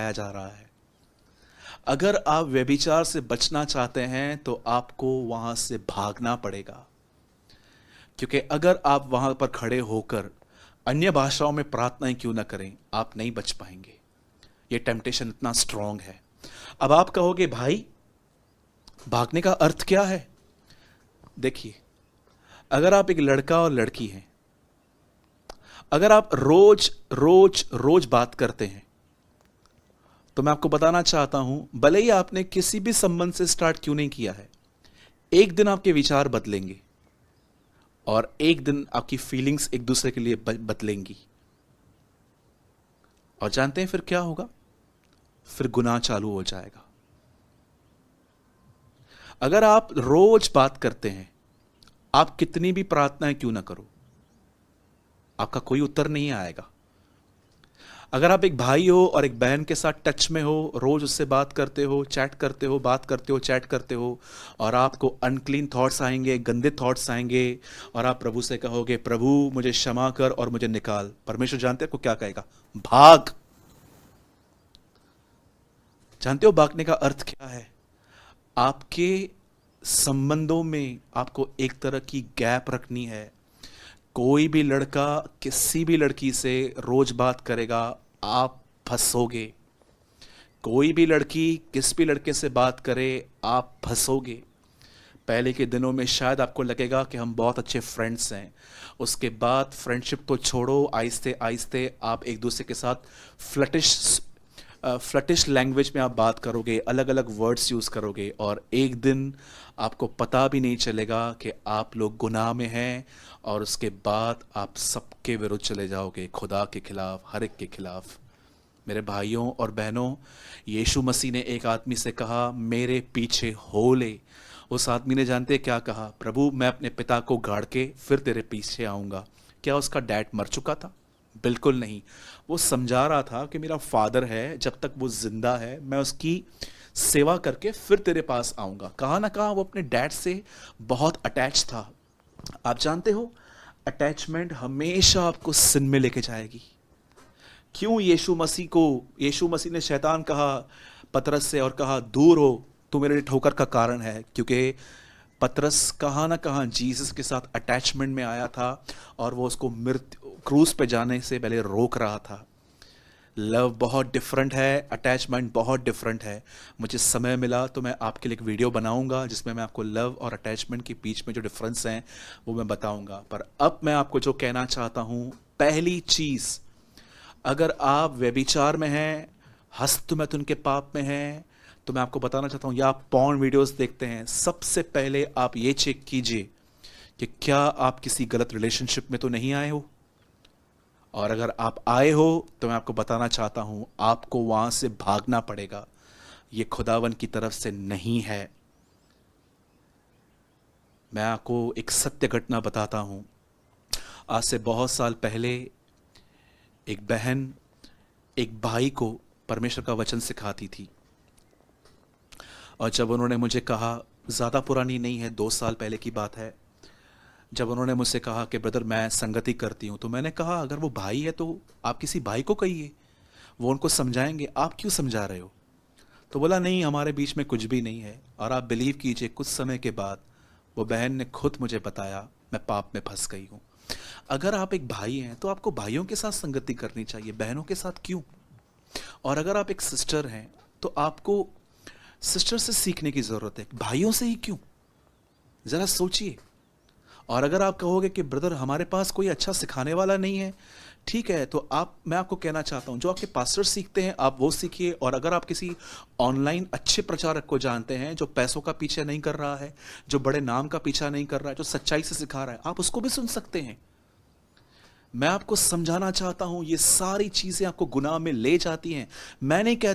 सिखाया जा रहा है। अगर आप व्यभिचार से बचना चाहते हैं तो आपको वहां से भागना पड़ेगा, क्योंकि अगर आप वहां पर खड़े होकर अन्य भाषाओं में प्रार्थनाएं क्यों ना करें, आप नहीं बच पाएंगे। ये टेम्पटेशन इतना स्ट्रांग है। अब आप कहोगे भाई भागने का अर्थ क्या है? देखिए, अगर आप एक लड़का और लड़की हैं, अगर आप रोज रोज रोज बात करते हैं, तो मैं आपको बताना चाहता हूं, भले ही आपने किसी भी संबंध से स्टार्ट क्यों नहीं किया है, एक दिन आपके विचार बदलेंगे और एक दिन आपकी फीलिंग्स एक दूसरे के लिए बदलेंगी। और जानते हैं फिर क्या होगा? फिर गुनाह चालू हो जाएगा। अगर आप रोज बात करते हैं, आप कितनी भी प्रार्थनाएं क्यों ना करो, आपका कोई उत्तर नहीं आएगा। अगर आप एक भाई हो और एक बहन के साथ टच में हो, रोज उससे बात करते हो, चैट करते हो, बात करते हो, चैट करते हो, और आपको अनक्लीन थॉट्स आएंगे, गंदे थॉट्स आएंगे, और आप प्रभु से कहोगे प्रभु मुझे क्षमा कर और मुझे निकाल, परमेश्वर जानते हैं को क्या कहेगा? भाग। जानते हो भागने का अर्थ क्या है? आपके संबंधों में आपको एक तरह की गैप रखनी है। कोई भी लड़का किसी भी लड़की से रोज बात करेगा, आप फंसोगे। कोई भी लड़की किस भी लड़के से बात करे, आप फंसोगे। पहले के दिनों में शायद आपको लगेगा कि हम बहुत अच्छे फ्रेंड्स हैं, उसके बाद फ्रेंडशिप तो छोड़ो, आहिस्ते आहिस्ते आप एक दूसरे के साथ फ्लटिश लैंग्वेज में आप बात करोगे, अलग अलग वर्ड्स यूज़ करोगे, और एक दिन आपको पता भी नहीं चलेगा कि आप लोग गुनाह में हैं, और उसके बाद आप सबके विरुद्ध चले जाओगे, खुदा के खिलाफ, हर एक के खिलाफ। मेरे भाइयों और बहनों, यीशु मसीह ने एक आदमी से कहा मेरे पीछे हो ले। उस आदमी ने जानते क्या कहा? प्रभु मैं अपने पिता को गाड़ के फिर तेरे पीछे आऊँगा। क्या उसका डैड मर चुका था? बिल्कुल नहीं। वो समझा रहा था कि मेरा फादर है, जब तक वो जिंदा है मैं उसकी सेवा करके फिर तेरे पास आऊँगा। कहाँ ना कहाँ वो अपने डैड से बहुत अटैच था। आप जानते हो, अटैचमेंट हमेशा आपको सिन में लेके जाएगी। क्यों यीशु मसीह ने शैतान कहा पतरस से, और कहा दूर हो, तू मेरे लिए ठोकर का कारण है, क्योंकि पतरस कहाँ ना कहाँ जीसस के साथ अटैचमेंट में आया था, और वो उसको क्रूस पे जाने से पहले रोक रहा था। लव बहुत डिफरेंट है, अटैचमेंट बहुत डिफरेंट है। मुझे समय मिला तो मैं आपके लिए एक वीडियो बनाऊंगा जिसमें मैं आपको लव और अटैचमेंट के बीच में जो डिफरेंस हैं वो मैं बताऊंगा। पर अब मैं आपको जो कहना चाहता हूं, पहली चीज़, अगर आप व्यभिचार में हैं, हस्तमैथुन के पाप में हैं, तो मैं आपको बताना चाहता हूं, या आप पॉर्न वीडियोस देखते हैं, सबसे पहले आप ये चेक कीजिए कि क्या आप किसी गलत रिलेशनशिप में तो नहीं आए हो। और अगर आप आए हो तो मैं आपको बताना चाहता हूं, आपको वहां से भागना पड़ेगा। ये खुदावन की तरफ से नहीं है। मैं आपको एक सत्य घटना बताता हूं। आज से बहुत साल पहले एक बहन एक भाई को परमेश्वर का वचन सिखाती थी, और जब उन्होंने मुझे कहा, ज़्यादा पुरानी नहीं है, 2 साल पहले की बात है, जब उन्होंने मुझसे कहा कि ब्रदर मैं संगति करती हूँ, तो मैंने कहा अगर वो भाई है तो आप किसी भाई को कहिए, वो उनको समझाएंगे, आप क्यों समझा रहे हो? तो बोला नहीं, हमारे बीच में कुछ भी नहीं है। और आप बिलीव कीजिए, कुछ समय के बाद वो बहन ने खुद मुझे बताया मैं पाप में फंस गई हूँ। अगर आप एक भाई हैं तो आपको भाइयों के साथ संगति करनी चाहिए, बहनों के साथ क्यों? और अगर आप एक सिस्टर हैं तो आपको सिस्टर से सीखने की ज़रूरत है, भाइयों से ही क्यों? ज़रा सोचिए। और अगर आप कहोगे कि ब्रदर हमारे पास कोई अच्छा सिखाने वाला नहीं है, ठीक है, तो मैं आपको कहना चाहता हूं, जो आपके पास्टर सीखते हैं आप वो सीखिए। और अगर आप किसी ऑनलाइन अच्छे प्रचारक को जानते हैं जो पैसों का पीछा नहीं कर रहा है, जो बड़े नाम का पीछा नहीं कर रहा है, जो सच्चाई से सिखा रहा है, आप उसको भी सुन सकते हैं। मैं आपको समझाना चाहता हूं, ये सारी चीजें आपको गुनाह में ले जाती हैं। मैं नहीं कहता